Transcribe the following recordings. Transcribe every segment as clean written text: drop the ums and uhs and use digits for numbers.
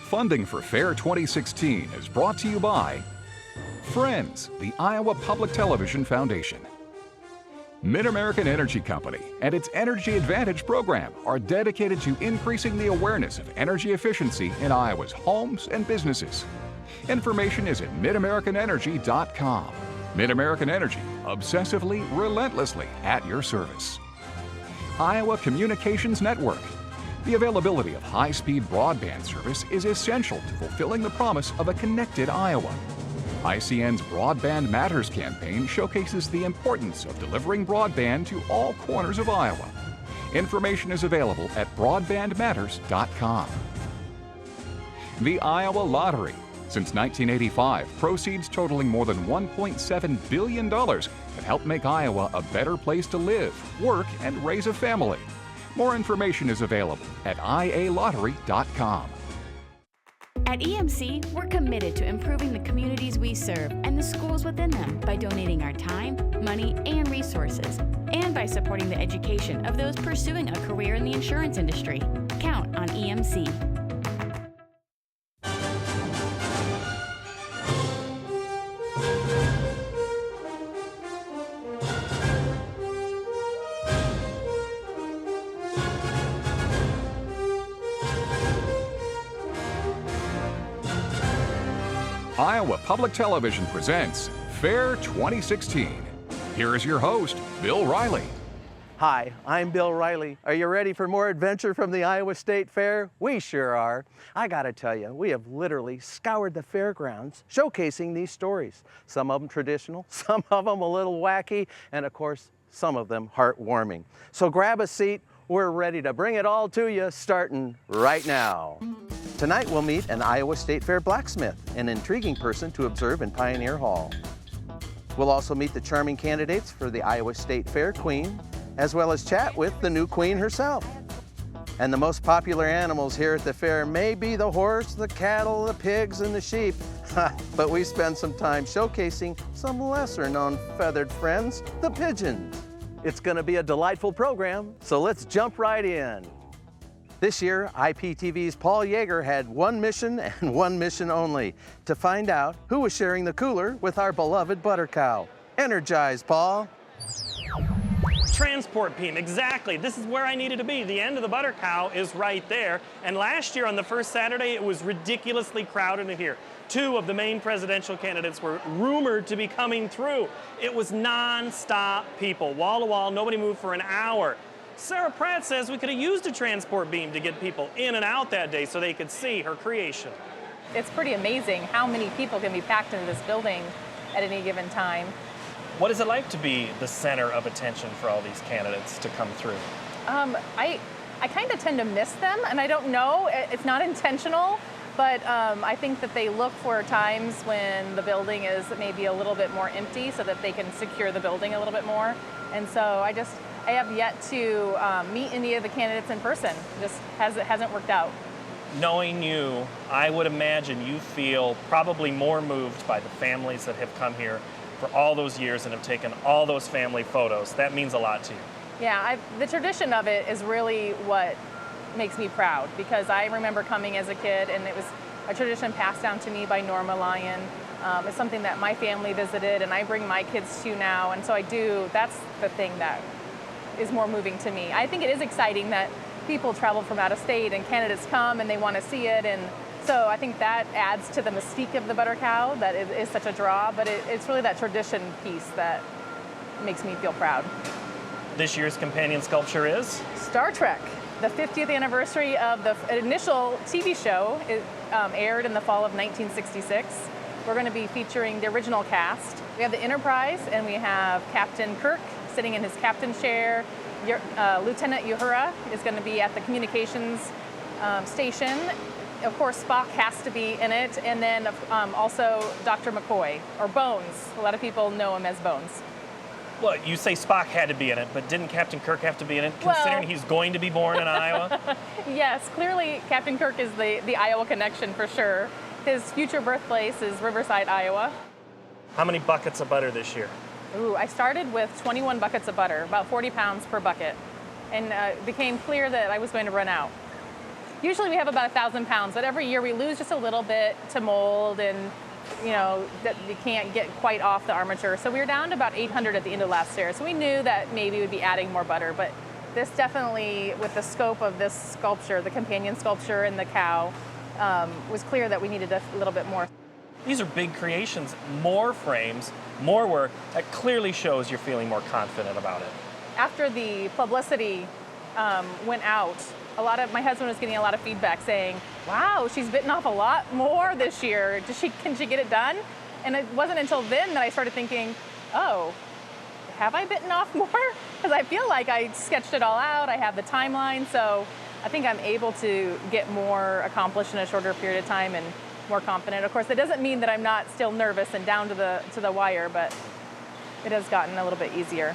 Funding for Fair 2016 is brought to you by Friends, the Iowa Public Television Foundation. Mid-American Energy Company and its Energy Advantage program are dedicated to increasing the awareness of energy efficiency in Iowa's homes and businesses. Information is at midamericanenergy.com. Mid-American Energy, obsessively, relentlessly at your service. Iowa Communications Network. The availability of high-speed broadband service is essential to fulfilling the promise of a connected Iowa. ICN's Broadband Matters campaign showcases the importance of delivering broadband to all corners of Iowa. Information is available at broadbandmatters.com. The Iowa Lottery. Since 1985, proceeds totaling more than $1.7 billion have helped make Iowa a better place to live, work, and raise a family. More information is available at ialottery.com. At EMC, we're committed to improving the communities we serve and the schools within them by donating our time, money, and resources, and by supporting the education of those pursuing a career in the insurance industry. Count on EMC. Iowa Public Television presents Fair 2016. Here is your host, Bill Riley. Hi, I'm Bill Riley. Are you ready for more adventure from the Iowa State Fair? We sure are. I gotta tell you, we have literally scoured the fairgrounds showcasing these stories. Some of them traditional, some of them a little wacky, and of course, some of them heartwarming. So grab a seat. We're ready to bring it all to you, starting right now. Tonight we'll meet an Iowa State Fair blacksmith, an intriguing person to observe in Pioneer Hall. We'll also meet the charming candidates for the Iowa State Fair Queen, as well as chat with the new queen herself. And the most popular animals here at the fair may be the horse, the cattle, the pigs, and the sheep. But we spend some time showcasing some lesser-known feathered friends, the pigeons. It's going to be a delightful program, so let's jump right in. This year, IPTV's Paul Yeager had one mission and one mission only, to find out who was sharing the cooler with our beloved butter cow. Energize, Paul. Transport beam, exactly. This is where I needed to be. The end of the butter cow is right there. And last year on the first Saturday, it was ridiculously crowded in here. Two of the main presidential candidates were rumored to be coming through. It was non-stop people, wall to wall, nobody moved for an hour. Sarah Pratt says we could have used a transport beam to get people in and out that day so they could see her creation. It's pretty amazing how many people can be packed into this building at any given time. What is it like to be the center of attention for all these candidates to come through? I kind of tend to miss them, and I don't know, it's not intentional, but I think that they look for times when the building is maybe a little bit more empty so that they can secure the building a little bit more. And so I have yet to meet any of the candidates in person. Just hasn't worked out. Knowing you, I would imagine you feel probably more moved by the families that have come here for all those years and have taken all those family photos. That means a lot to you. Yeah, the tradition of it is really what makes me proud, because I remember coming as a kid and it was a tradition passed down to me by Norma Lyon. It's something that my family visited and I bring my kids to now, and so that's the thing that is more moving to me. I think it is exciting that people travel from out of state and candidates come and they want to see it, and so I think that adds to the mystique of the butter cow, that it is such a draw, but it's really that tradition piece that makes me feel proud. This year's companion sculpture is? Star Trek. The 50th anniversary of the initial TV show aired in the fall of 1966. We're going to be featuring the original cast. We have the Enterprise, and we have Captain Kirk sitting in his captain's chair. Lieutenant Uhura is going to be at the communications station. Of course, Spock has to be in it, and then also Dr. McCoy, or Bones. A lot of people know him as Bones. Well, you say Spock had to be in it, but didn't Captain Kirk have to be in it, considering he's going to be born in Iowa? Yes, clearly Captain Kirk is the Iowa connection for sure. His future birthplace is Riverside, Iowa. How many buckets of butter this year? Ooh, I started with 21 buckets of butter, about 40 pounds per bucket, and it became clear that I was going to run out. Usually we have about 1,000 pounds, but every year we lose just a little bit to mold and, you know, that you can't get quite off the armature. So we were down to about 800 at the end of last year. So we knew that maybe we'd be adding more butter, but this definitely, with the scope of this sculpture, the companion sculpture and the cow, was clear that we needed a little bit more. These are big creations, more frames, more work. That clearly shows you're feeling more confident about it. After the publicity went out, my husband was getting a lot of feedback saying, wow, she's bitten off a lot more this year. Can she get it done? And it wasn't until then that I started thinking, oh, have I bitten off more? Because I feel like I sketched it all out. I have the timeline. So I think I'm able to get more accomplished in a shorter period of time and more confident. Of course, that doesn't mean that I'm not still nervous and down to the wire, but it has gotten a little bit easier.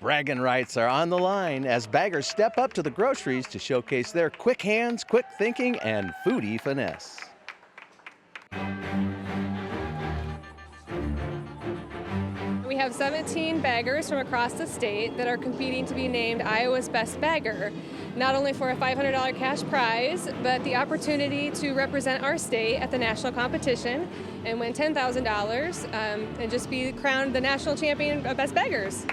Bragging rights are on the line as baggers step up to the groceries to showcase their quick hands, quick thinking, and foodie finesse. We have 17 baggers from across the state that are competing to be named Iowa's Best Bagger, not only for a $500 cash prize, but the opportunity to represent our state at the national competition and win $10,000 and just be crowned the national champion of Best Baggers.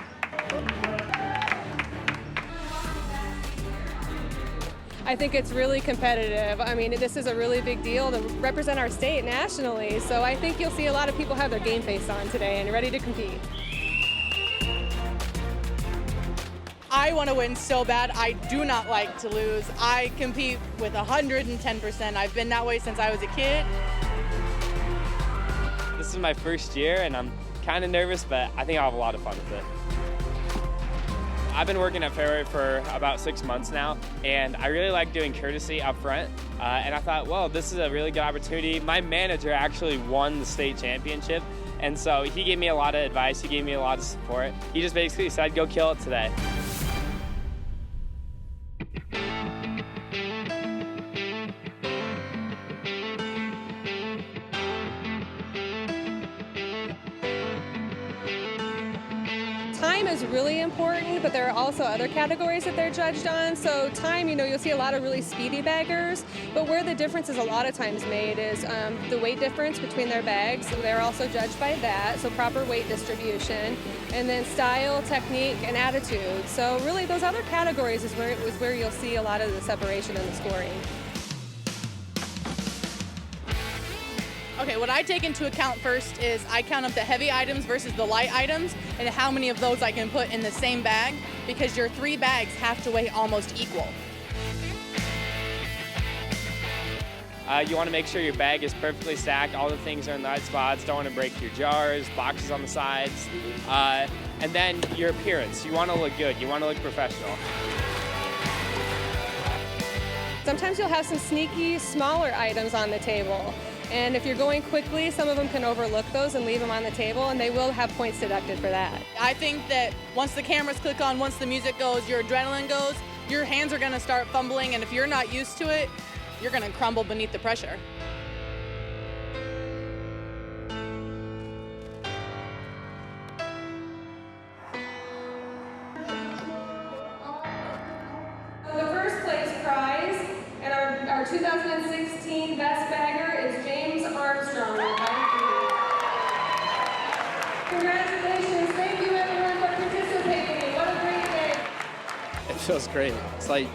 I think it's really competitive. I mean, this is a really big deal to represent our state nationally, so I think you'll see a lot of people have their game face on today and ready to compete. I want to win so bad. I do not like to lose. I compete with 110%. I've been that way since I was a kid. This is my first year and I'm kind of nervous, but I think I'll have a lot of fun with it. I've been working at Fairway for about 6 months now, and I really like doing courtesy up front. And I thought, well, this is a really good opportunity. My manager actually won the state championship, and so he gave me a lot of advice. He gave me a lot of support. He just basically said, go kill it today. Time is really important, but there are also other categories that they're judged on. So time, you'll see a lot of really speedy baggers, but where the difference is a lot of times made is the weight difference between their bags. So they're also judged by that, so proper weight distribution, and then style, technique, and attitude. So really those other categories is where you'll see a lot of the separation in the scoring. Okay, what I take into account first is I count up the heavy items versus the light items and how many of those I can put in the same bag, because your 3 bags have to weigh almost equal. You want to make sure your bag is perfectly stacked, all the things are in the right spots, don't want to break your jars, boxes on the sides, and then your appearance. You want to look good, you want to look professional. Sometimes you'll have some sneaky, smaller items on the table. And if you're going quickly, some of them can overlook those and leave them on the table, and they will have points deducted for that. I think that once the cameras click on, once the music goes, your adrenaline goes, your hands are going to start fumbling, and if you're not used to it, you're going to crumble beneath the pressure. The first place prize and our 2016 Best Bagger is James Armstrong. Congratulations. Thank you everyone for participating. What a great day. It feels great. It's like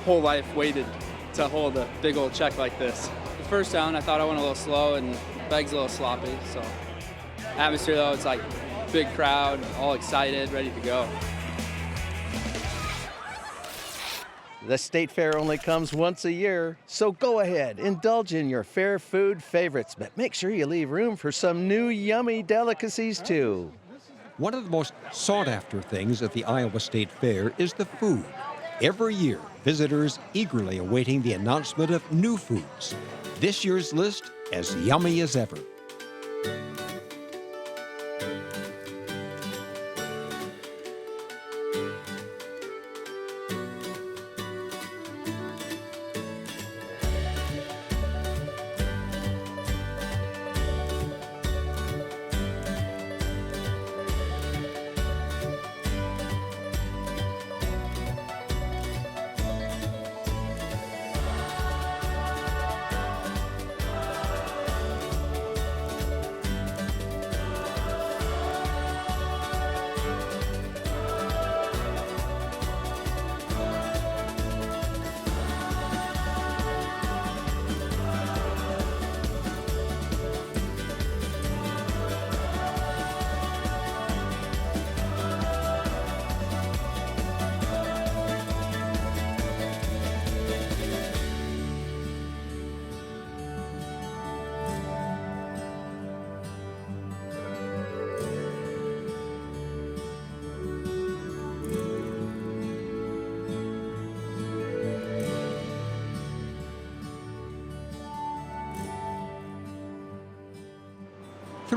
whole life waited to hold a big old check like this. The first round I thought I went a little slow and bag's a little sloppy, so atmosphere though, it's like big crowd, all excited, ready to go. The State Fair only comes once a year, so go ahead, indulge in your fair food favorites, but make sure you leave room for some new yummy delicacies too. One of the most sought-after things at the Iowa State Fair is the food. Every year, visitors eagerly awaiting the announcement of new foods. This year's list as yummy as ever.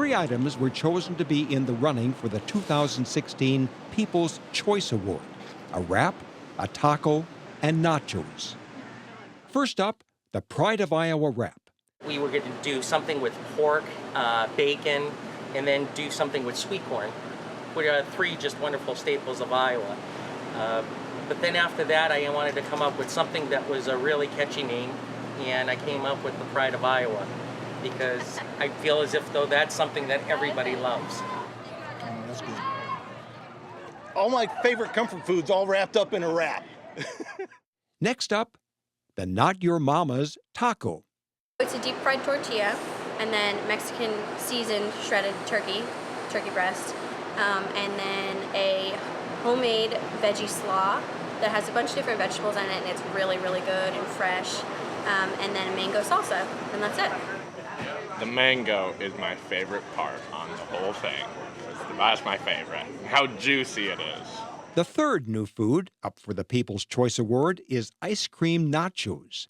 3 items were chosen to be in the running for the 2016 People's Choice Award: a wrap, a taco, and nachos. First up, the Pride of Iowa wrap. We were going to do something with pork, bacon, and then do something with sweet corn, which are 3 just wonderful staples of Iowa. But then after that, I wanted to come up with something that was a really catchy name, and I came up with the Pride of Iowa, because I feel as if though that's something that everybody loves. That's good. All my favorite comfort foods all wrapped up in a wrap. Next up, the Not Your Mama's taco. It's a deep fried tortilla, and then Mexican seasoned shredded turkey breast, and then a homemade veggie slaw that has a bunch of different vegetables in it, and it's really, really good and fresh, and then a mango salsa, and that's it. The mango is my favorite part on the whole thing. That's my favorite. How juicy it is. The third new food up for the People's Choice Award is ice cream nachos.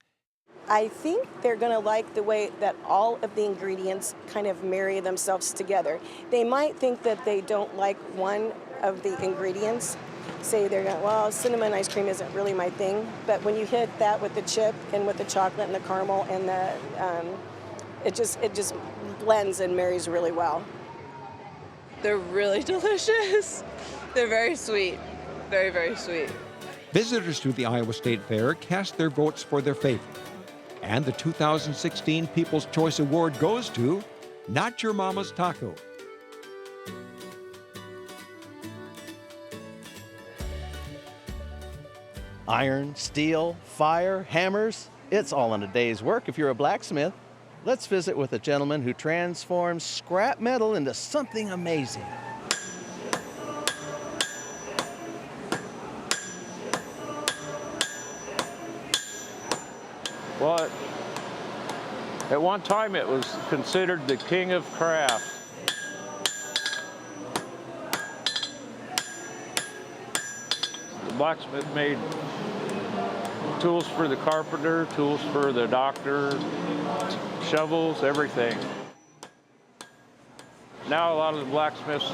I think they're going to like the way that all of the ingredients kind of marry themselves together. They might think that they don't like one of the ingredients. Say they're going, well, cinnamon ice cream isn't really my thing. But when you hit that with the chip and with the chocolate and the caramel and the, it just blends and marries really well. They're really delicious. They're very sweet. Very, very sweet. Visitors to the Iowa State Fair cast their votes for their favorite. And the 2016 People's Choice Award goes to Not Your Mama's Taco. Iron, steel, fire, hammers, it's all in a day's work if you're a blacksmith. Let's visit with a gentleman who transforms scrap metal into something amazing. Well, at one time it was considered the king of craft. The blacksmith made tools for the carpenter, tools for the doctor, shovels, everything. Now a lot of the blacksmiths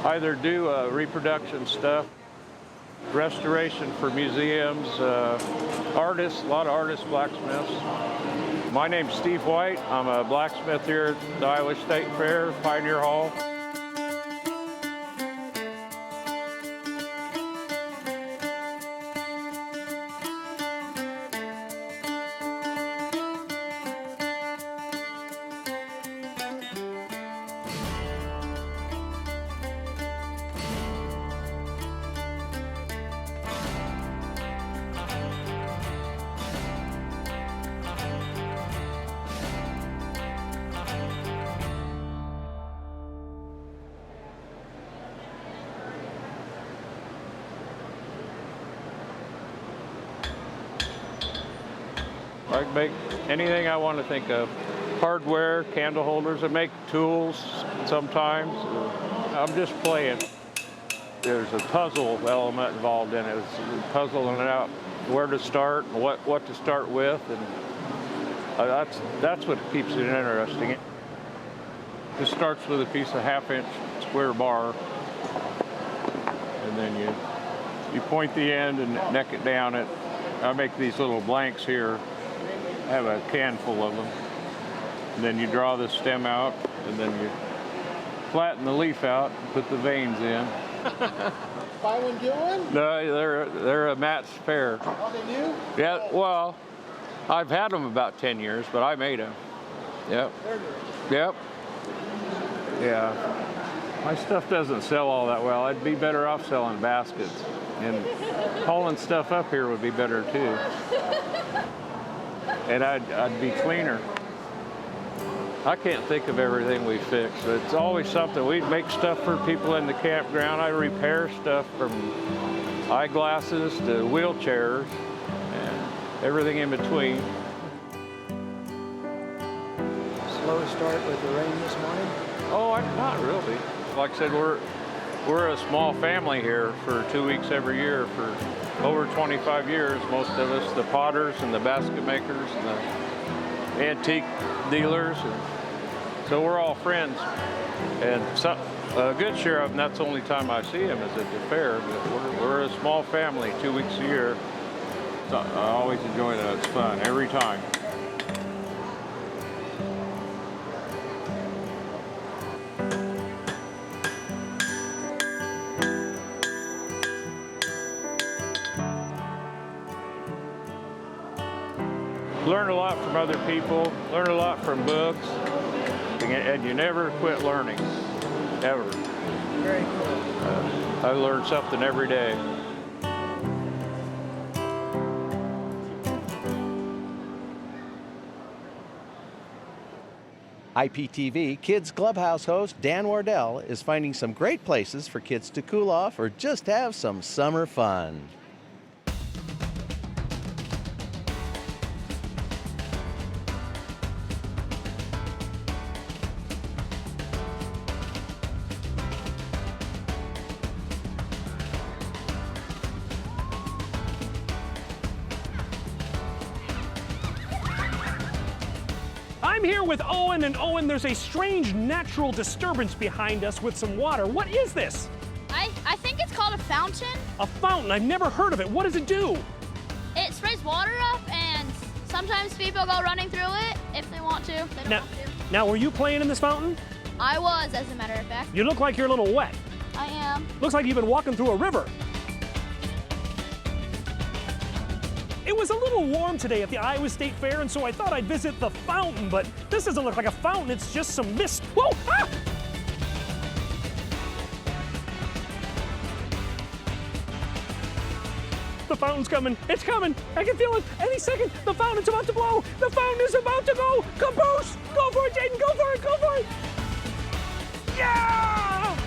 either do reproduction stuff, restoration for museums, artists, a lot of artists, blacksmiths. My name's Steve White. I'm a blacksmith here at the Iowa State Fair, Pioneer Hall. I can make anything I want to think of. Hardware, candle holders, I make tools sometimes. I'm just playing. There's a puzzle element involved in it. It's puzzling out where to start and what to start with, and that's what keeps it interesting. It starts with a piece of half-inch square bar, and then you point the end and neck it down. I make these little blanks here. I have a can full of them. And then you draw the stem out, and then you flatten the leaf out and put the veins in. Buy one, get one? No, they're a Matt's Fair. Oh, they do? Yeah, well, I've had them about 10 years, but I made them. Yep. Yep. Yeah. My stuff doesn't sell all that well. I'd be better off selling baskets. And hauling stuff up here would be better too. And I'd be cleaner. I can't think of everything we fix, but it's always something. We make stuff for people in the campground. I repair stuff from eyeglasses to wheelchairs and everything in between. Slow start with the rain this morning? Oh, not really. Like I said, we're a small family here for 2 weeks every year for over 25 years. Most of us, the potters and the basket makers and the antique dealers. And So we're all friends. And a good share of them, that's the only time I see them is at the fair. But we're a small family, 2 weeks a year. So I always enjoy that. It's fun every time. Learn a lot from other people, learn a lot from books, and you never quit learning, ever. Very cool. I learn something every day. IPTV Kids Clubhouse host Dan Wardell is finding some great places for kids to cool off or just have some summer fun. I'm here with Owen, and Owen, there's a strange natural disturbance behind us with some water. What is this? I think it's called a fountain. A fountain? I've never heard of it. What does it do? It sprays water up, and sometimes people go running through it if they want to. They don't want to. Now, were you playing in this fountain? I was, as a matter of fact. You look like you're a little wet. I am. Looks like you've been walking through a river. It was a little warm today at the Iowa State Fair, and so I thought I'd visit the fountain, but this doesn't look like a fountain, it's just some mist. Whoa! Ah! The fountain's coming. It's coming. I can feel it. Any second, the fountain's about to blow. The fountain is about to go. Caboose! Go for it, Jaden. Go for it. Go for it. Yeah!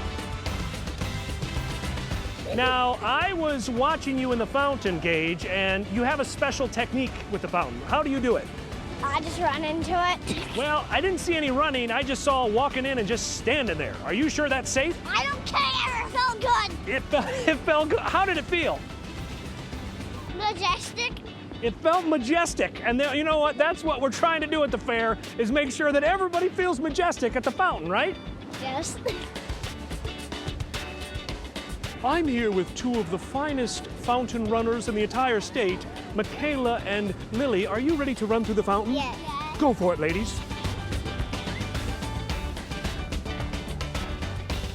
Now, I was watching you in the fountain, Gage, and you have a special technique with the fountain. How do you do it? I just run into it. Well, I didn't see any running. I just saw walking in and just standing there. Are you sure that's safe? I don't care. It felt good. It felt good. How did it feel? Majestic. It felt majestic. And you know what? That's what we're trying to do at the fair, is make sure that everybody feels majestic at the fountain, right? Yes. I'm here with two of the finest fountain runners in the entire state, Michaela and Lily. Are you ready to run through the fountain? Yes. Go for it, ladies.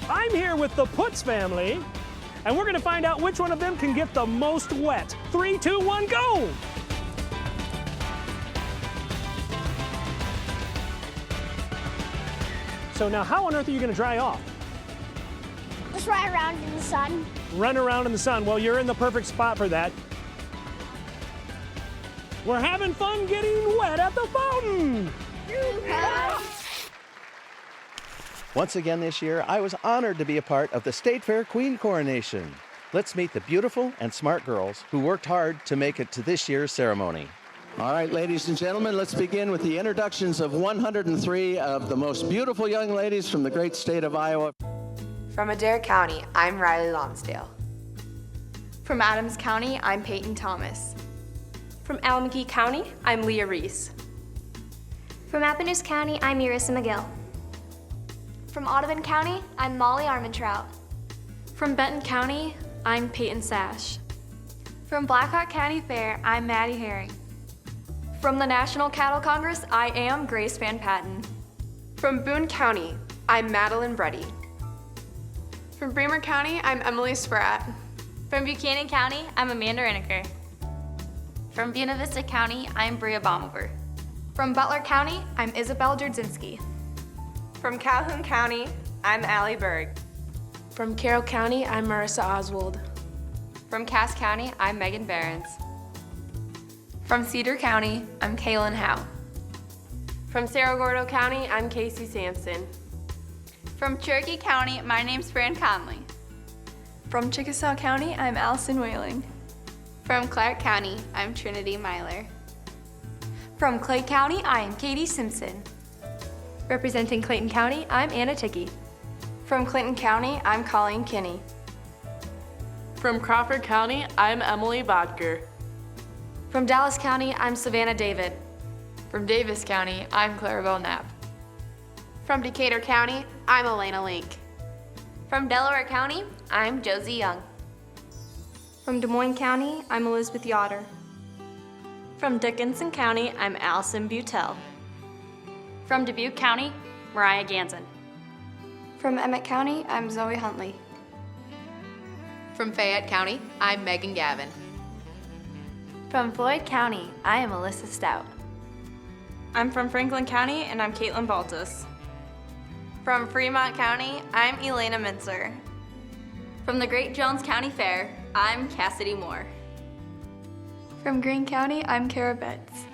I'm here with the Putz family, and we're gonna find out which one of them can get the most wet. 3, 2, 1, go! So now, how on earth are you gonna dry off? Just run around in the sun. Run around in the sun. Well, you're in the perfect spot for that. We're having fun getting wet at the fountain. Once again this year, I was honored to be a part of the State Fair Queen Coronation. Let's meet the beautiful and smart girls who worked hard to make it to this year's ceremony. All right, ladies and gentlemen, let's begin with the introductions of 103 of the most beautiful young ladies from the great state of Iowa. From Adair County, I'm Riley Lonsdale. From Adams County, I'm Peyton Thomas. From Alamogee County, I'm Leah Reese. From Appanoose County, I'm Marissa McGill. From Audubon County, I'm Molly Armentrout. From Benton County, I'm Peyton Sash. From Blackhawk County Fair, I'm Maddie Herring. From the National Cattle Congress, I am Grace Van Patten. From Boone County, I'm Madeline Brady. From Bremer County, I'm Emily Spratt. From Buchanan County, I'm Amanda Reneker. From Buena Vista County, I'm Bria Baumhover. From Butler County, I'm Isabel Drzynski. From Calhoun County, I'm Allie Berg. From Carroll County, I'm Marissa Oswald. From Cass County, I'm Megan Behrens. From Cedar County, I'm Kaylin Howe. From Cerro Gordo County, I'm Casey Sampson. From Cherokee County, my name's Fran Conley. From Chickasaw County, I'm Allison Whaling. From Clark County, I'm Trinity Myler. From Clay County, I am Katie Simpson. Representing Clayton County, I'm Anna Tickey. From Clinton County, I'm Colleen Kinney. From Crawford County, I'm Emily Bodker. From Dallas County, I'm Savannah David. From Davis County, I'm Clarabelle Knapp. From Decatur County, I'm Elena Link. From Delaware County, I'm Josie Young. From Des Moines County, I'm Elizabeth Yoder. From Dickinson County, I'm Allison Butel. From Dubuque County, Mariah Ganson. From Emmett County, I'm Zoe Huntley. From Fayette County, I'm Megan Gavin. From Floyd County, I am Alyssa Stout. I'm from Franklin County, and I'm Caitlin Baltus. From Fremont County, I'm Elena Minzer. From the Great Jones County Fair, I'm Cassidy Moore. From Greene County, I'm Kara Betts.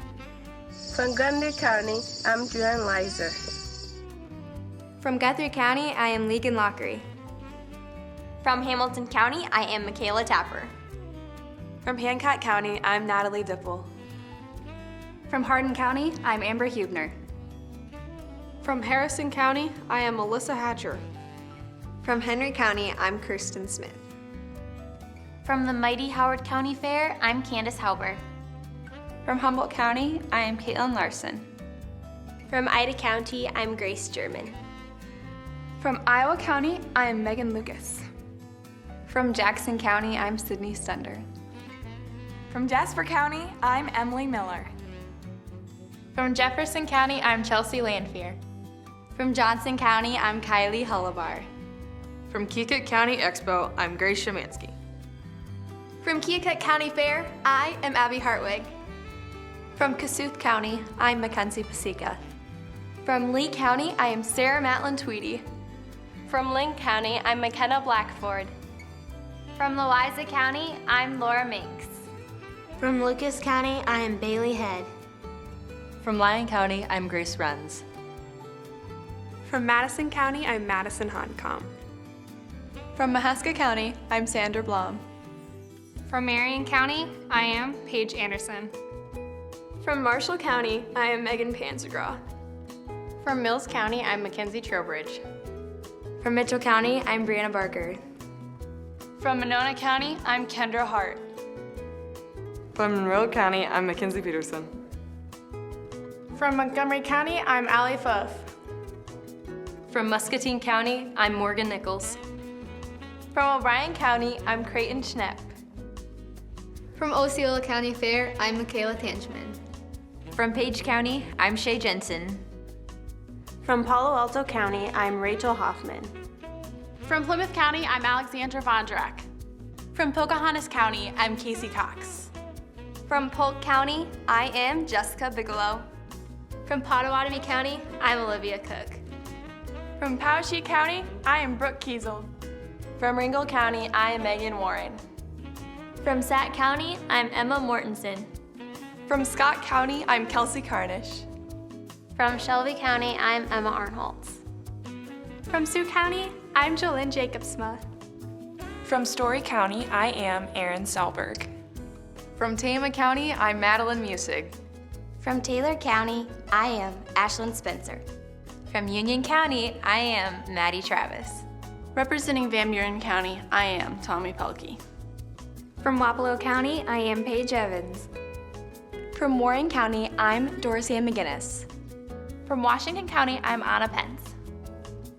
From Grundy County, I'm Joanne Leiser. From Guthrie County, I am Legan Lockery. From Hamilton County, I am Michaela Tapper. From Hancock County, I'm Natalie Dipple. From Hardin County, I'm Amber Hubner. From Harrison County, I am Melissa Hatcher. From Henry County, I'm Kirsten Smith. From the mighty Howard County Fair, I'm Candace Hauber. From Humboldt County, I am Caitlin Larson. From Ida County, I'm Grace German. From Iowa County, I am Megan Lucas. From Jackson County, I'm Sydney Stunder. From Jasper County, I'm Emily Miller. From Jefferson County, I'm Chelsea Landfear. From Johnson County, I'm Kylie Hullabar. From Keokuk County Expo, I'm Grace Shemansky. From Keokuk County Fair, I am Abby Hartwig. From Kossuth County, I'm Mackenzie Pasica. From Lee County, I am Sarah Matlin Tweedy. From Lynn County, I'm McKenna Blackford. From Louisa County, I'm Laura Minks. From Lucas County, I am Bailey Head. From Lyon County, I'm Grace Renz. From Madison County, I'm Madison Hancom. From Mahaska County, I'm Sandra Blom. From Marion County, I am Paige Anderson. From Marshall County, I am Megan Panzergraw. From Mills County, I'm Mackenzie Trowbridge. From Mitchell County, I'm Brianna Barker. From Monona County, I'm Kendra Hart. From Monroe County, I'm Mackenzie Peterson. From Montgomery County, I'm Allie Fuff. From Muscatine County, I'm Morgan Nichols. From O'Brien County, I'm Creighton Schnepp. From Osceola County Fair, I'm Michaela Tanchman. From Page County, I'm Shay Jensen. From Palo Alto County, I'm Rachel Hoffman. From Plymouth County, I'm Alexandra Vondrak. From Pocahontas County, I'm Casey Cox. From Polk County, I am Jessica Bigelow. From Pottawatomie County, I'm Olivia Cook. From Poweshiek County, I am Brooke Kiesel. From Ringgold County, I am Megan Warren. From Sac County, I'm Emma Mortensen. From Scott County, I'm Kelsey Carnish. From Shelby County, I'm Emma Arnholtz. From Sioux County, I'm Jolynn Jacobsma. From Story County, I am Erin Salberg. From Tama County, I'm Madeline Musig. From Taylor County, I am Ashlyn Spencer. From Union County, I am Maddie Travis. Representing Van Buren County, I am Tommy Pelkey. From Wapello County, I am Paige Evans. From Warren County, I'm Dorothea McGinnis. From Washington County, I'm Anna Pence.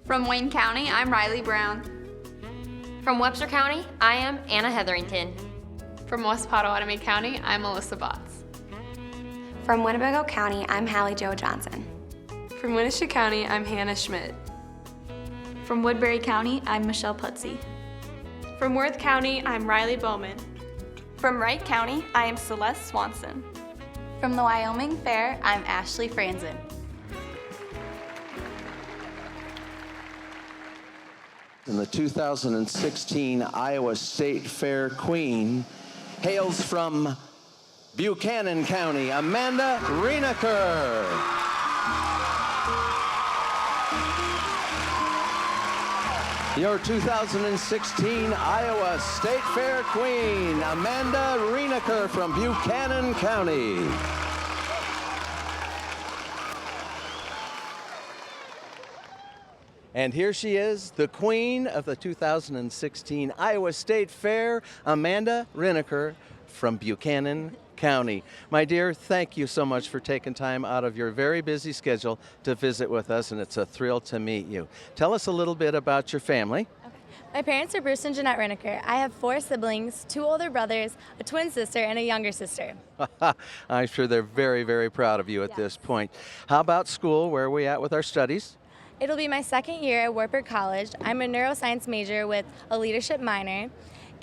From Wayne County, I'm Riley Brown. From Webster County, I am Anna Hetherington. From West Pottawatomie County, I'm Melissa Botts. From Winnebago County, I'm Hallie Jo Johnson. From Winnebago County, I'm Hannah Schmidt. From Woodbury County, I'm Michelle Putzi. From Worth County, I'm Riley Bowman. From Wright County, I am Celeste Swanson. From the Wyoming Fair, I'm Ashley Franzen. And the 2016 Iowa State Fair Queen hails from Buchanan County, Amanda Rienecker. Your 2016 Iowa State Fair Queen, Amanda Rienecker from Buchanan County. And here she is, the queen of the 2016 Iowa State Fair, Amanda Rienecker from Buchanan County. My dear, thank you so much for taking time out of your very busy schedule to visit with us, and it's a thrill to meet you. Tell us a little bit about your family. My parents are Bruce and Jeanette Riniker. I have 4 siblings, 2 older brothers, a twin sister, and a younger sister. I'm sure they're very, very proud of you at this point. How about school? Where are we at with our studies? It'll be my 2nd year at Wartburg College. I'm a neuroscience major with a leadership minor,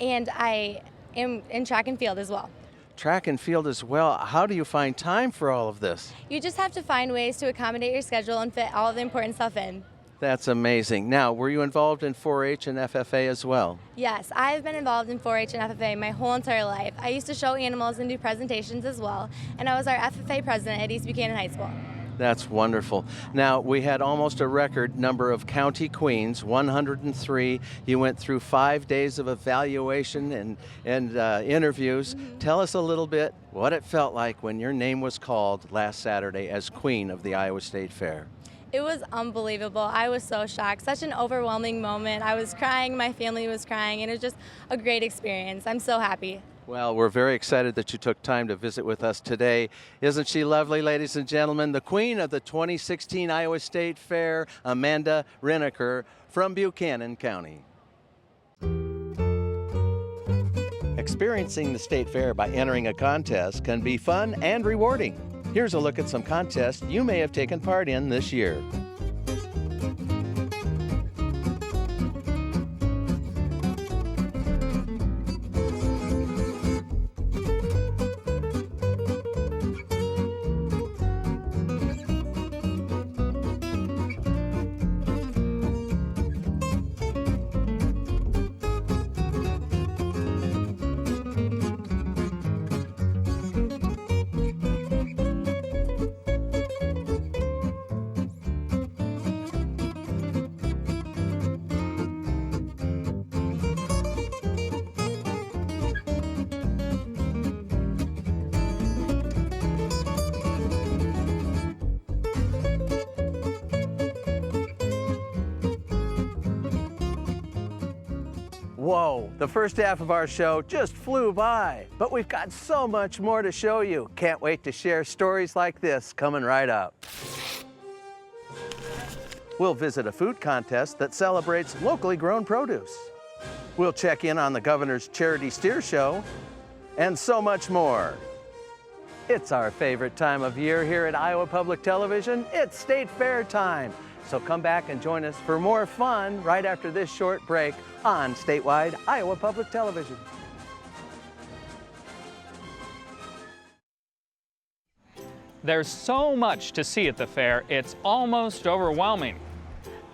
and I am in track and field as well. Track and field as well. How do you find time for all of this? You just have to find ways to accommodate your schedule and fit all of the important stuff in. That's amazing. Now, were you involved in 4-H and FFA as well? Yes, I've been involved in 4-H and FFA my whole entire life. I used to show animals and do presentations as well, and I was our FFA president at East Buchanan High School. That's wonderful. Now, we had almost a record number of county queens, 103. You went through 5 days of evaluation and interviews. Tell us a little bit what it felt like when your name was called last Saturday as Queen of the Iowa State Fair. It was unbelievable. I was so shocked. Such an overwhelming moment. I was crying, my family was crying, and it was just a great experience. I'm so happy. Well, we're very excited that you took time to visit with us today. Isn't she lovely, ladies and gentlemen? The queen of the 2016 Iowa State Fair, Amanda Riniker from Buchanan County. Experiencing the State Fair by entering a contest can be fun and rewarding. Here's a look at some contests you may have taken part in this year. Whoa, the first half of our show just flew by, but we've got so much more to show you. Can't wait to share stories like this coming right up. We'll visit a food contest that celebrates locally grown produce. We'll check in on the governor's charity steer show, and so much more. It's our favorite time of year here at Iowa Public Television. It's State Fair time. So come back and join us for more fun right after this short break on statewide Iowa Public Television. There's so much to see at the fair, it's almost overwhelming.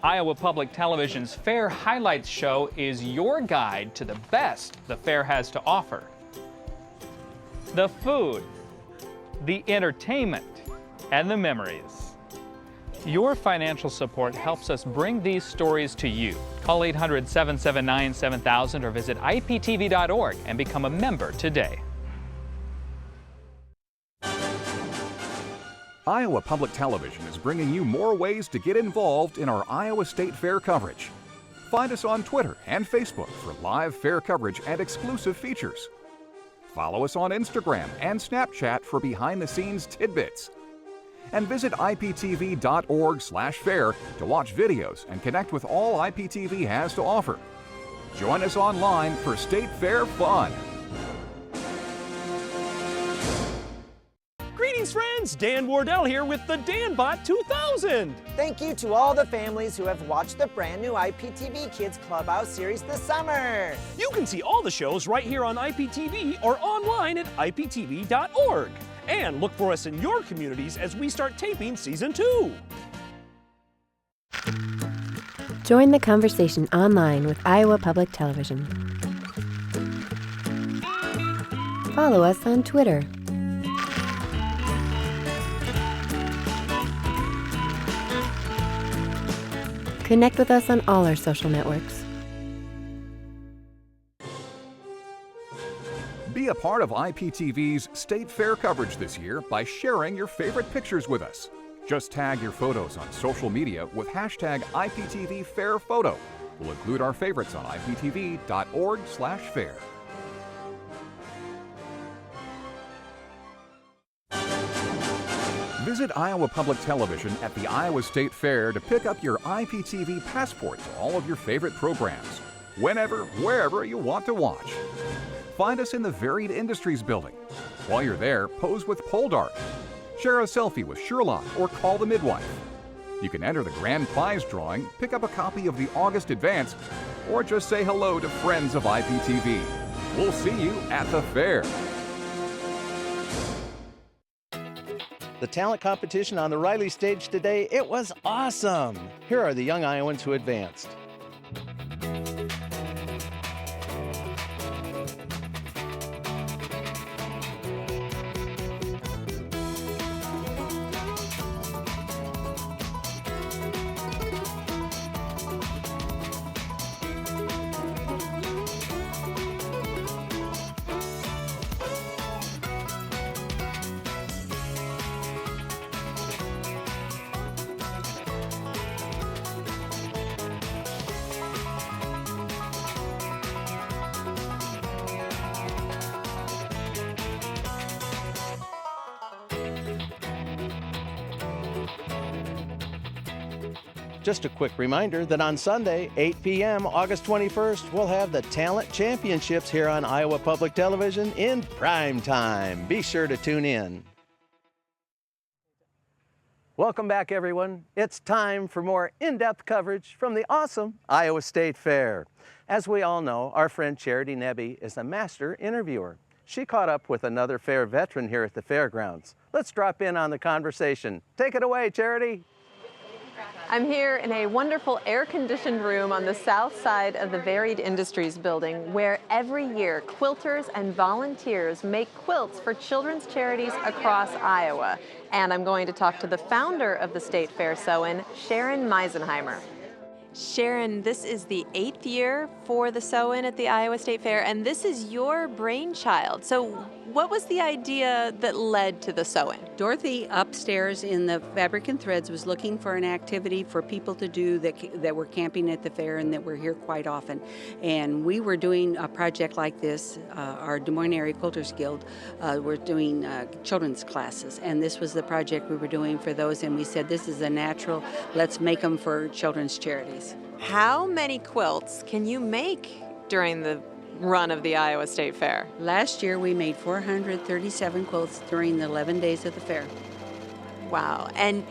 Iowa Public Television's Fair Highlights show is your guide to the best the fair has to offer. The food, the entertainment, and the memories. Your financial support helps us bring these stories to you. Call 800-779-7000 or visit iptv.org and become a member today. Iowa Public Television is bringing you more ways to get involved in our Iowa State Fair coverage. Find us on Twitter and Facebook for live fair coverage and exclusive features. Follow us on Instagram and Snapchat for behind-the-scenes tidbits. And visit iptv.org/fair to watch videos and connect with all IPTV has to offer. Join us online for State Fair fun. Greetings, friends! Dan Wardell here with the DanBot 2000. Thank you to all the families who have watched the brand new IPTV Kids Clubhouse series this summer. You can see all the shows right here on IPTV or online at iptv.org. And look for us in your communities as we start taping Season 2. Join the conversation online with Iowa Public Television. Follow us on Twitter. Connect with us on all our social networks. Be a part of IPTV's State Fair coverage this year by sharing your favorite pictures with us. Just tag your photos on social media with hashtag IPTVFairPhoto. We'll include our favorites on iptv.org/fair. Visit Iowa Public Television at the Iowa State Fair to pick up your IPTV passport to all of your favorite programs, whenever, wherever you want to watch. Find us in the Varied Industries building. While you're there, pose with pole dart, share a selfie with Sherlock, or call the midwife. You can enter the grand prize drawing, pick up a copy of the August Advance, or just say hello to friends of IPTV. We'll see you at the fair. The talent competition on the Riley stage today, it was awesome. Here are the young Iowans who advanced. Just a quick reminder that on Sunday, 8 p.m., August 21st, we'll have the Talent Championships here on Iowa Public Television in prime time. Be sure to tune in. Welcome back, everyone. It's time for more in-depth coverage from the awesome Iowa State Fair. As we all know, our friend Charity Nebbe is a master interviewer. She caught up with another fair veteran here at the fairgrounds. Let's drop in on the conversation. Take it away, Charity. I'm here in a wonderful air-conditioned room on the south side of the Varied Industries building, where every year quilters and volunteers make quilts for children's charities across Iowa. And I'm going to talk to the founder of the State Fair Sew-In, Sharon Meisenheimer. Sharon, this is the 8th year for the Sew-In at the Iowa State Fair, and this is your brainchild. So what was the idea that led to the Sew-In? Dorothy upstairs in the Fabric and Threads was looking for an activity for people to do that were camping at the fair and that were here quite often. And we were doing a project like this, our Des Moines Area Quilters Guild, we're doing children's classes. And this was the project we were doing for those, and we said this is a natural, let's make them for children's charities. How many quilts can you make during the run of the Iowa State Fair? Last year we made 437 quilts during the 11 days of the fair. Wow. And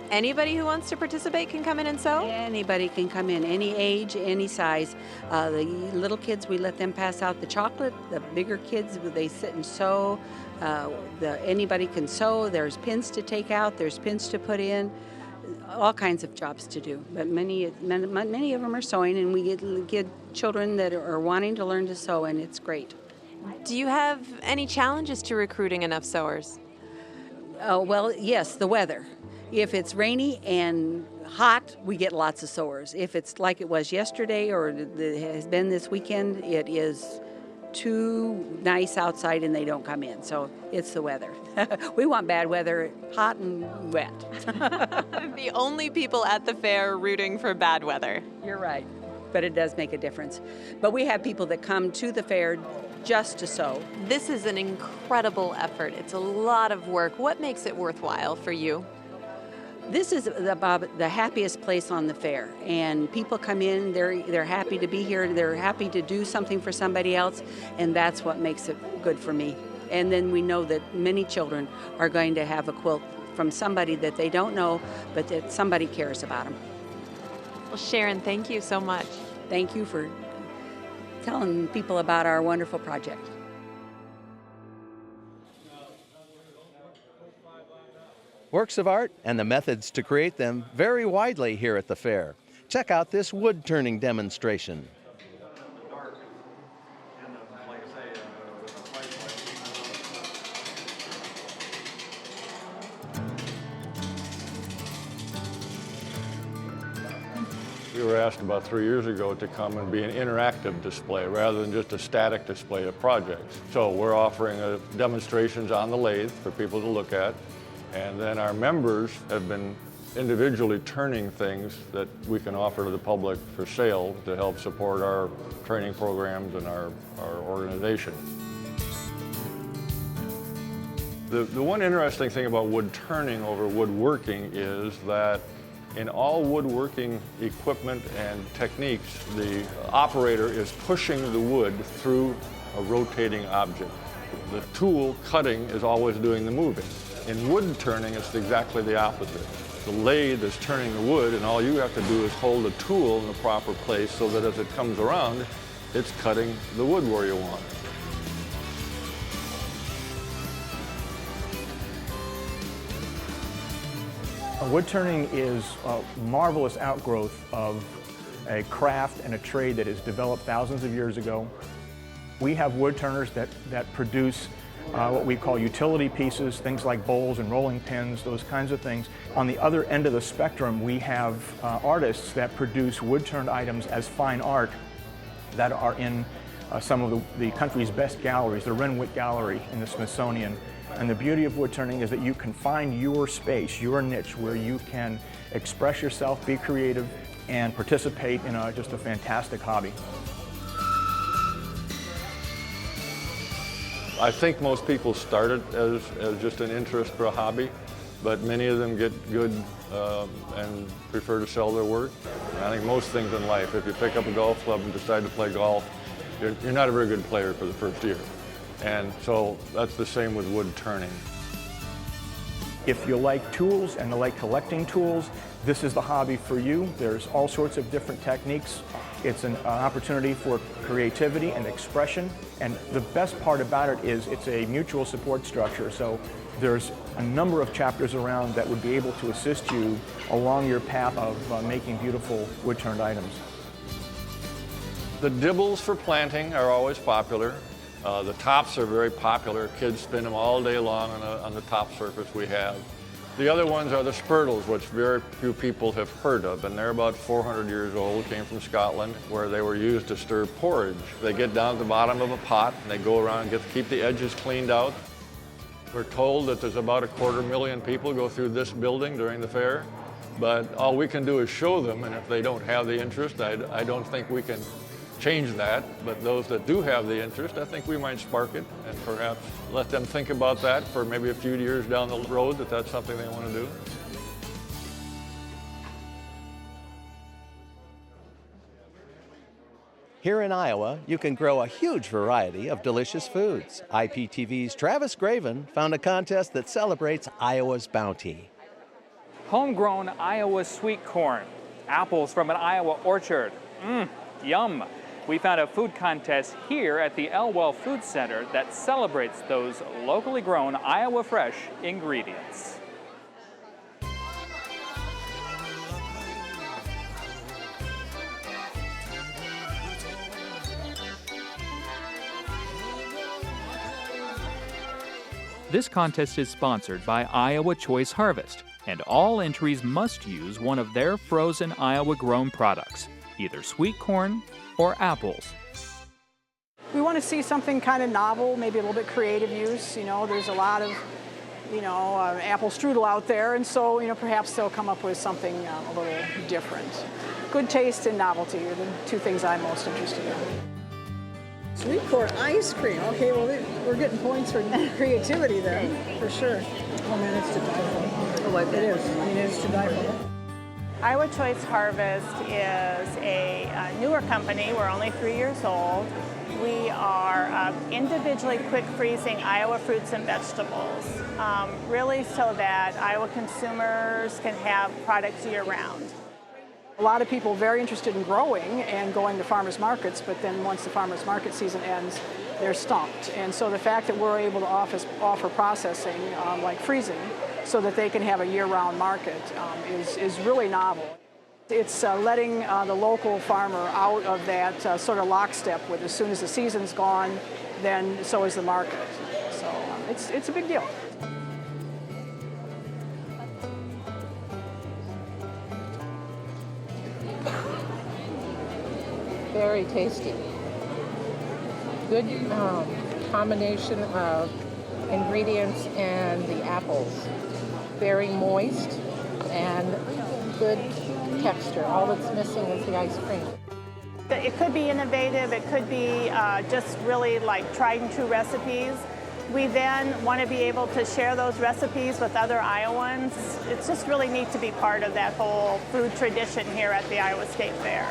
anybody who wants to participate can come in and sew? Anybody can come in, any age, any size. The little kids, we let them pass out the chocolate. The bigger kids, they sit and sew. Anybody can sew. There's pins to take out. There's pins to put in. All kinds of jobs to do, but many of them are sewing, and we get children that are wanting to learn to sew, and it's great. Do you have any challenges to recruiting enough sewers? Well, yes, the weather. If it's rainy and hot, we get lots of sewers. If it's like it was yesterday or it has been this weekend, it is too nice outside and they don't come in, so it's the weather. We want bad weather, hot and wet. The only people at the fair rooting for bad weather. You're right, but it does make a difference. But we have people that come to the fair just to sew. This is an incredible effort. It's a lot of work. What makes it worthwhile for you? This is the happiest place on the fair, and people come in, they're happy to be here, they're happy to do something for somebody else, and that's what makes it good for me. And then we know that many children are going to have a quilt from somebody that they don't know, but that somebody cares about them. Well, Sharon, thank you so much. Thank you for telling people about our wonderful project. Works of art and the methods to create them vary widely here at the fair. Check out this wood turning demonstration. We were asked about 3 years ago to come and be an interactive display rather than just a static display of projects. So we're offering demonstrations on the lathe for people to look at. And then our members have been individually turning things that we can offer to the public for sale to help support our training programs and our organization. The one interesting thing about wood turning over woodworking is that in all woodworking equipment and techniques, the operator is pushing the wood through a rotating object. The tool cutting is always doing the moving. In wood turning, it's exactly the opposite. The lathe is turning the wood, and all you have to do is hold the tool in the proper place so that as it comes around, it's cutting the wood where you want it. Wood turning is a marvelous outgrowth of a craft and a trade that is developed thousands of years ago. We have wood turners that produce what we call utility pieces, things like bowls and rolling pins, those kinds of things. On the other end of the spectrum, we have artists that produce wood-turned items as fine art that are in some of the country's best galleries, the Renwick Gallery in the Smithsonian. And the beauty of wood turning is that you can find your space, your niche, where you can express yourself, be creative, and participate in just a fantastic hobby. I think most people start it as just an interest for a hobby, but many of them get good and prefer to sell their work. And I think most things in life, if you pick up a golf club and decide to play golf, you're not a very good player for the first year. And so that's the same with wood turning. If you like tools and you like collecting tools, this is the hobby for you. There's all sorts of different techniques. It's an opportunity for creativity and expression. And the best part about it is it's a mutual support structure. So there's a number of chapters around that would be able to assist you along your path of making beautiful wood-turned items. The dibbles for planting are always popular. The tops are very popular. Kids spin them all day long on the top surface we have. The other ones are the spurtles, which very few people have heard of, and they're about 400 years old, came from Scotland, where they were used to stir porridge. They get down at the bottom of a pot, and they go around and keep the edges cleaned out. We're told that there's about 250,000 people go through this building during the fair, but all we can do is show them, and if they don't have the interest, I don't think we can change that, but those that do have the interest, I think we might spark it and perhaps let them think about that for maybe a few years down the road, that that's something they want to do. Here in Iowa, you can grow a huge variety of delicious foods. IPTV's Travis Graven found a contest that celebrates Iowa's bounty. Homegrown Iowa sweet corn, apples from an Iowa orchard. Yum. We found a food contest here at the Elwell Food Center that celebrates those locally grown Iowa fresh ingredients. This contest is sponsored by Iowa Choice Harvest, and all entries must use one of their frozen Iowa-grown products, either sweet corn or apples. We want to see something kind of novel, maybe a little bit creative use. You know, there's a lot of, apple strudel out there, and so, perhaps they'll come up with something a little different. Good taste and novelty are the two things I'm most interested in. Sweet corn ice cream. Okay, well, we're getting points for creativity then, for sure. Oh man, it's to die for. Oh, it is. It's to die for. Iowa Choice Harvest is a newer company. We're only 3 years old. We are individually quick freezing Iowa fruits and vegetables, really so that Iowa consumers can have products year round. A lot of people very interested in growing and going to farmers markets, but then once the farmers market season ends, they're stumped. And so the fact that we're able to offer processing like freezing so that they can have a year-round market is really novel. It's letting the local farmer out of that sort of lockstep with as soon as the season's gone, then so is the market. So it's a big deal. Very tasty. Good combination of ingredients and the apples. Very moist and good texture. All that's missing is the ice cream. It could be innovative. It could be just really like tried and true recipes. We then want to be able to share those recipes with other Iowans. It's just really neat to be part of that whole food tradition here at the Iowa State Fair.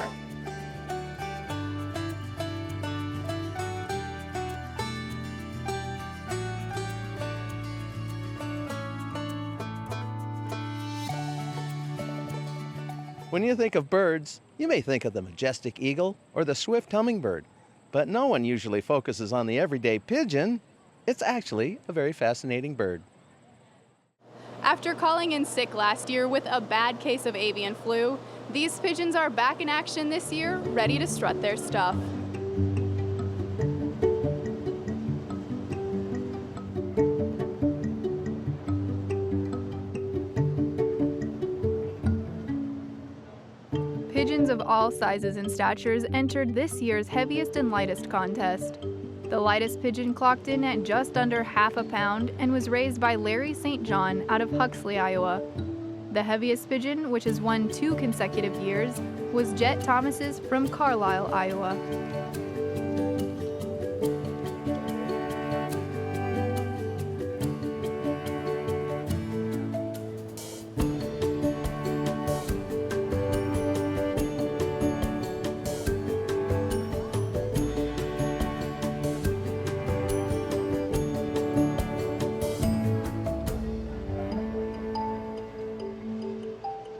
When you think of birds, you may think of the majestic eagle or the swift hummingbird, but no one usually focuses on the everyday pigeon. It's actually a very fascinating bird. After calling in sick last year with a bad case of avian flu, these pigeons are back in action this year, ready to strut their stuff. Pigeons of all sizes and statures entered this year's heaviest and lightest contest. The lightest pigeon clocked in at just under half a pound and was raised by Larry St. John out of Huxley, Iowa. The heaviest pigeon, which has won 2 consecutive years, was Jet Thomas's from Carlisle, Iowa.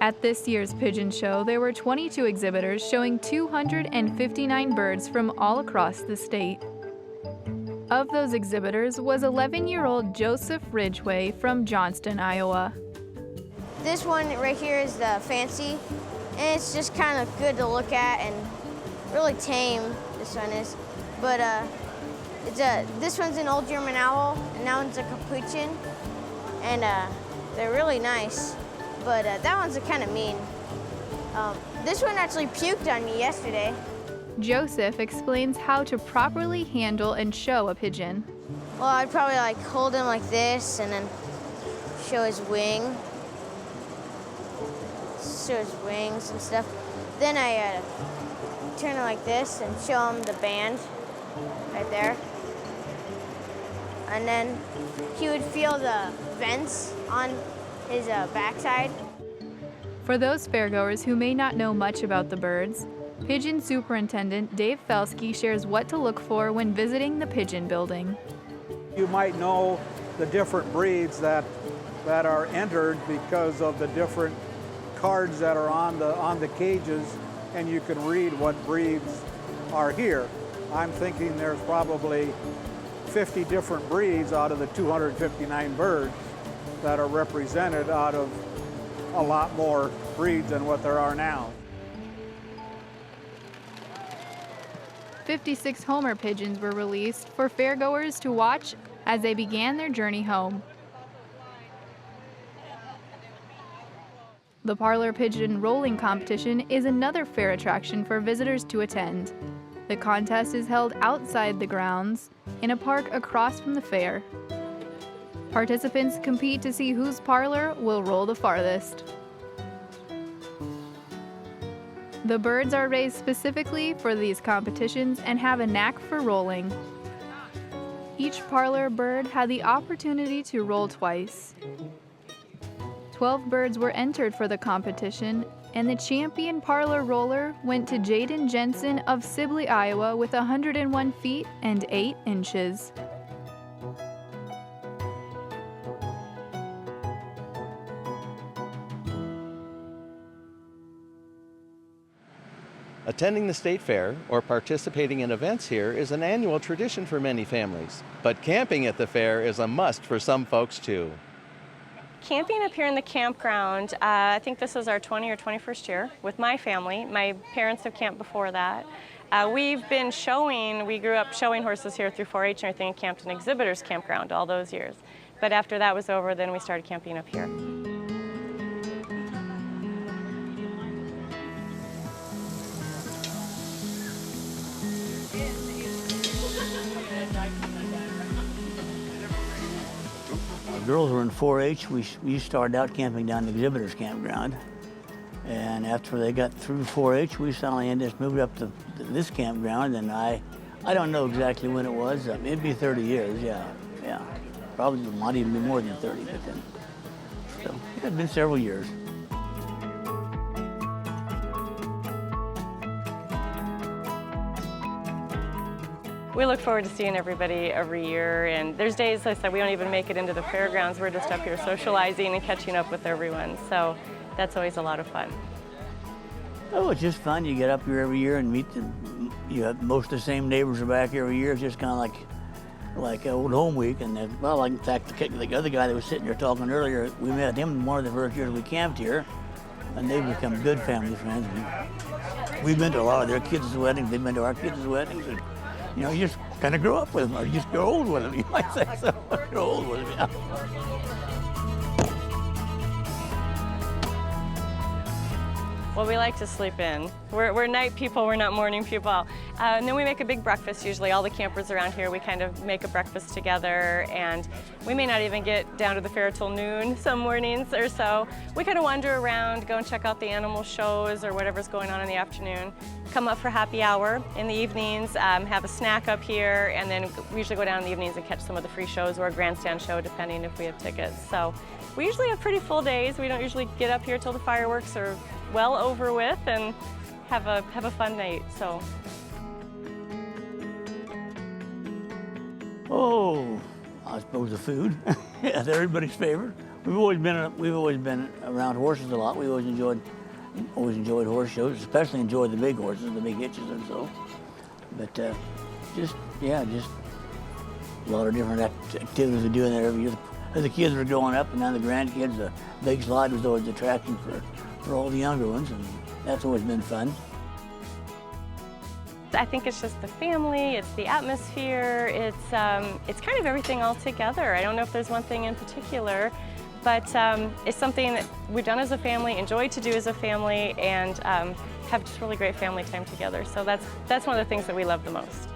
At this year's pigeon show, there were 22 exhibitors showing 259 birds from all across the state. Of those exhibitors was 11-year-old Joseph Ridgway from Johnston, Iowa. This one right here is the fancy, and it's just kind of good to look at and really tame, this one is. But this one's an old German owl, and that one's a capuchin, and they're really nice. But that one's kind of mean. This one actually puked on me yesterday. Joseph explains how to properly handle and show a pigeon. Well, I'd probably like hold him like this and then show his wing. Show his wings and stuff. Then I turn it like this and show him the band right there. And then he would feel the vents on his backside. For those fairgoers who may not know much about the birds, Pigeon Superintendent Dave Felsky shares what to look for when visiting the pigeon building. You might know the different breeds that are entered because of the different cards that are on the cages, and you can read what breeds are here. I'm thinking there's probably 50 different breeds out of the 259 birds that are represented out of a lot more breeds than what there are now. 56 Homer pigeons were released for fairgoers to watch as they began their journey home. The parlor pigeon rolling competition is another fair attraction for visitors to attend. The contest is held outside the grounds in a park across from the fair. Participants compete to see whose parlor will roll the farthest. The birds are raised specifically for these competitions and have a knack for rolling. Each parlor bird had the opportunity to roll twice. 12 birds were entered for the competition, and the champion parlor roller went to Jaden Jensen of Sibley, Iowa with 101 feet and 8 inches. Attending the state fair or participating in events here is an annual tradition for many families, but camping at the fair is a must for some folks too. Camping up here in the campground, I think this is our 20 or 21st year with my family. My parents have camped before that. We've been showing, we grew up showing horses here through 4-H and everything, and camped in exhibitors campground all those years. But after that was over, then we started camping up here. Girls were in 4-H. We started out camping down the exhibitors campground, and after they got through 4-H, we suddenly just moved up to this campground, and I don't know exactly when it was. It'd be 30 years, yeah. probably might even be more than 30, but then, so yeah, it's been several years. We look forward to seeing everybody every year, and there's days, like I said, we don't even make it into the fairgrounds. We're just up here socializing and catching up with everyone, so that's always a lot of fun. Oh, it's just fun. You get up here every year and meet you have most of the same neighbors are back every year. It's just kind of like old home week. And well, like in fact, the other guy that was sitting here talking earlier, we met him one of the first years we camped here, and they've become good family friends. We've been to a lot of their kids' weddings. They've been to our kids' weddings. And, you know, you just kind of grow up with them, or you just grow old with them, you might say so. Grow old with them, yeah. Well, we like to sleep in. We're night people, we're not morning people. And then we make a big breakfast usually. All the campers around here, we kind of make a breakfast together, and we may not even get down to the fair till noon some mornings or so. We kind of wander around, go and check out the animal shows or whatever's going on in the afternoon. Come up for happy hour in the evenings, have a snack up here, and then we usually go down in the evenings and catch some of the free shows or a grandstand show, depending if we have tickets. So we usually have pretty full days. We don't usually get up here till the fireworks are well over with and have a fun night. So. Oh, I suppose the food. That's everybody's favorite. We've always been around horses a lot. We always enjoyed horse shows, especially enjoyed the big horses, the big hitches and so. But just a lot of different activities we do in there every year. As the kids were growing up, and now the grandkids, the big slide was always the attraction for all the younger ones, and that's always been fun. I think it's just the family, it's the atmosphere, it's kind of everything all together. I don't know if there's one thing in particular, but it's something that we've done as a family, enjoyed to do as a family, and have just really great family time together. So that's one of the things that we love the most.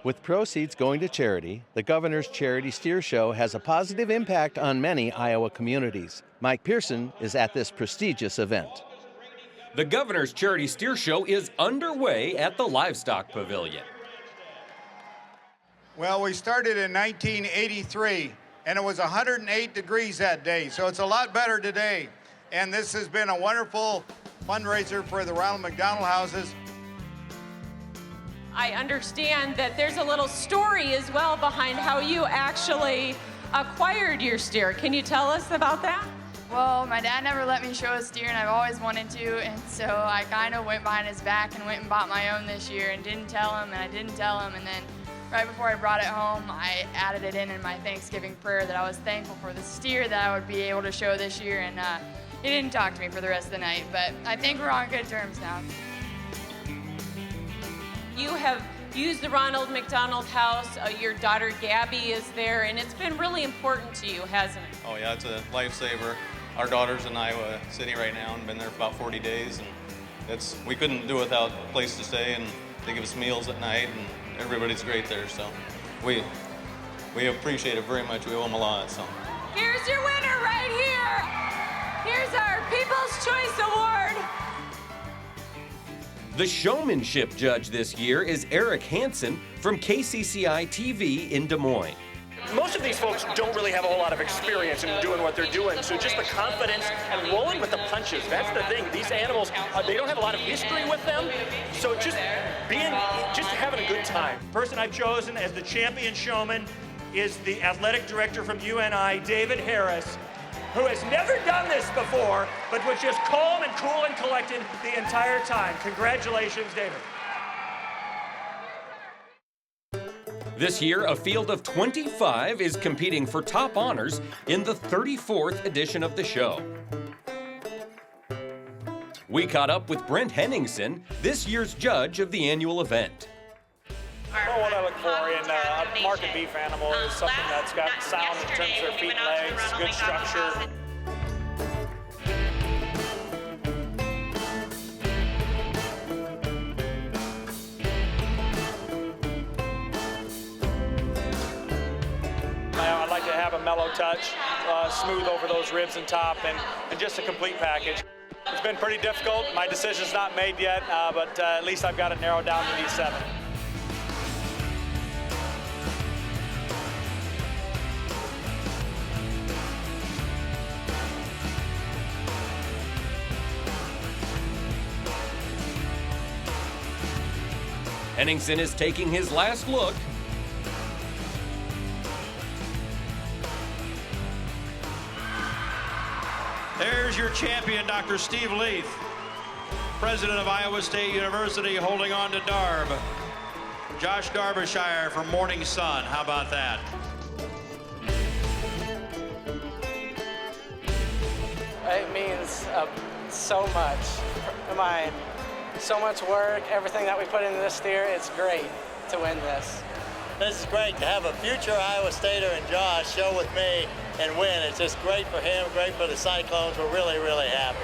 With proceeds going to charity, the Governor's Charity Steer Show has a positive impact on many Iowa communities. Mike Pearson is at this prestigious event. The Governor's Charity Steer Show is underway at the Livestock Pavilion. Well, we started in 1983, and it was 108 degrees that day, so it's a lot better today. And this has been a wonderful fundraiser for the Ronald McDonald Houses. I understand that there's a little story as well behind how you actually acquired your steer. Can you tell us about that? Well, my dad never let me show a steer, and I've always wanted to, and so I kind of went behind his back and went and bought my own this year and didn't tell him, and I didn't tell him, and then right before I brought it home, I added it in my Thanksgiving prayer that I was thankful for the steer that I would be able to show this year, and he didn't talk to me for the rest of the night, but I think we're on good terms now. You have used the Ronald McDonald House. Your daughter Gabby is there, and it's been really important to you, hasn't it? Oh yeah, it's a lifesaver. Our daughter's in Iowa City right now and been there for about 40 days, and we couldn't do without a place to stay, and they give us meals at night, and everybody's great there, so we appreciate it very much. We owe them a lot, so. Here's your winner right here. Here's our People's Choice Award. The showmanship judge this year is Eric Hansen from KCCI TV in Des Moines. Most of these folks don't really have a whole lot of experience in doing what they're doing, so just the confidence and rolling with the punches, that's the thing. These animals, they don't have a lot of history with them, so just having a good time. The person I've chosen as the champion showman is the athletic director from UNI, David Harris, who has never done this before, but was just calm and cool and collected the entire time. Congratulations, David. This year, a field of 25 is competing for top honors in the 34th edition of the show. We caught up with Brent Henningsen, this year's judge of the annual event. Well, what I look for in a market beef animal is something that's got sound in terms of their feet and legs, good structure. I'd like to have a mellow touch, smooth over those ribs and top, and just a complete package. It's been pretty difficult. My decision's not made yet, but at least I've got it narrowed down to these 7. Henningsen is taking his last look. There's your champion, Dr. Steve Leith, president of Iowa State University, holding on to Darb. Josh Darbyshire from Morning Sun. How about that? It means so much. So much work, everything that we put into this steer, it's great to win this. This is great to have a future Iowa Stater and Josh show with me and win. It's just great for him, great for the Cyclones. We're really, really happy.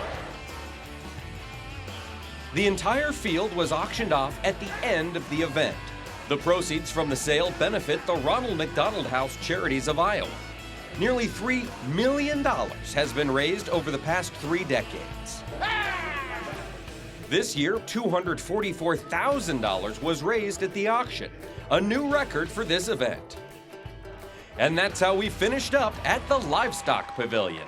The entire field was auctioned off at the end of the event. The proceeds from the sale benefit the Ronald McDonald House Charities of Iowa. Nearly $3 million has been raised over the past 3 decades. This year, $244,000 was raised at the auction, a new record for this event. And that's how we finished up at the Livestock Pavilion.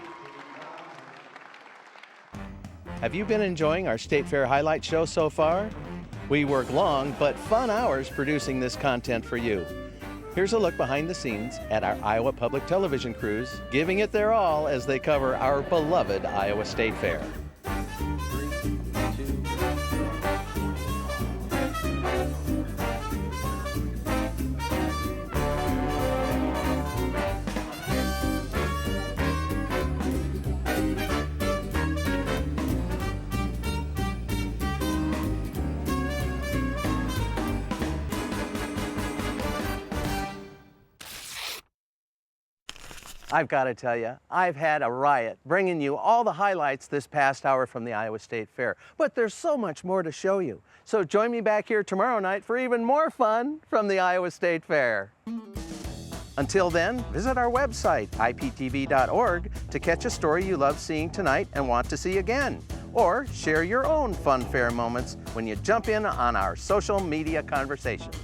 Have you been enjoying our State Fair Highlight Show so far? We work long but fun hours producing this content for you. Here's a look behind the scenes at our Iowa Public Television crews, giving it their all as they cover our beloved Iowa State Fair. I've got to tell you, I've had a riot bringing you all the highlights this past hour from the Iowa State Fair. But there's so much more to show you. So join me back here tomorrow night for even more fun from the Iowa State Fair. Until then, visit our website, iptv.org, to catch a story you love seeing tonight and want to see again. Or share your own fun fair moments when you jump in on our social media conversations.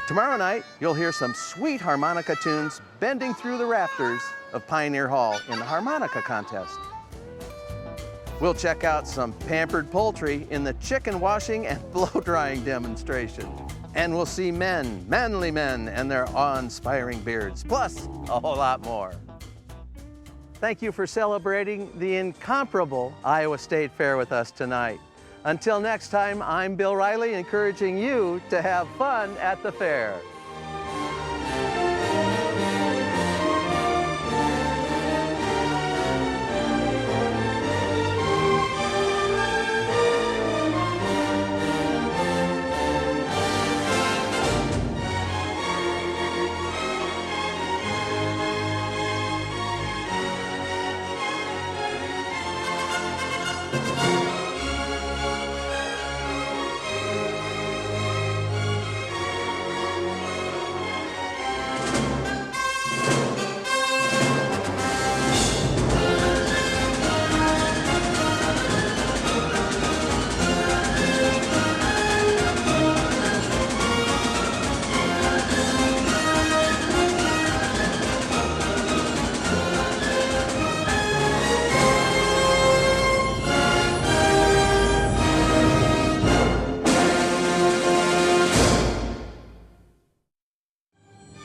Tomorrow night, you'll hear some sweet harmonica tunes bending through the rafters of Pioneer Hall in the harmonica contest. We'll check out some pampered poultry in the chicken washing and blow drying demonstration. And we'll see men, manly men, and their awe-inspiring beards, plus a whole lot more. Thank you for celebrating the incomparable Iowa State Fair with us tonight. Until next time, I'm Bill Riley, encouraging you to have fun at the fair.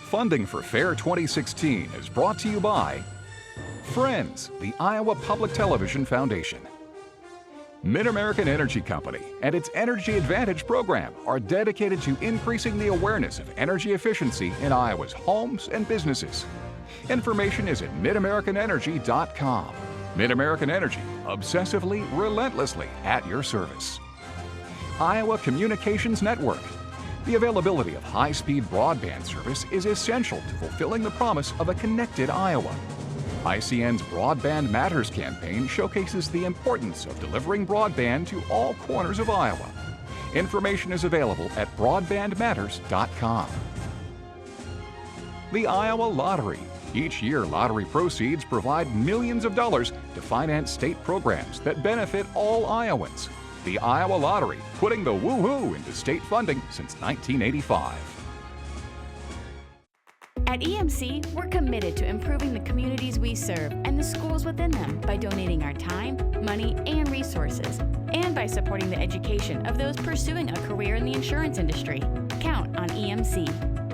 Funding for Fair 2016 is brought to you by Friends, the Iowa Public Television Foundation. Mid-American Energy Company and its Energy Advantage program are dedicated to increasing the awareness of energy efficiency in Iowa's homes and businesses. Information is at midamericanenergy.com. Mid-American Energy, obsessively, relentlessly at your service. Iowa Communications Network. The availability of high-speed broadband service is essential to fulfilling the promise of a connected Iowa. ICN's Broadband Matters campaign showcases the importance of delivering broadband to all corners of Iowa. Information is available at broadbandmatters.com. The Iowa Lottery. Each year, lottery proceeds provide millions of dollars to finance state programs that benefit all Iowans. The Iowa Lottery, putting the woo-hoo into state funding since 1985. At EMC, we're committed to improving the communities we serve and the schools within them by donating our time, money, and resources, and by supporting the education of those pursuing a career in the insurance industry. Count on EMC.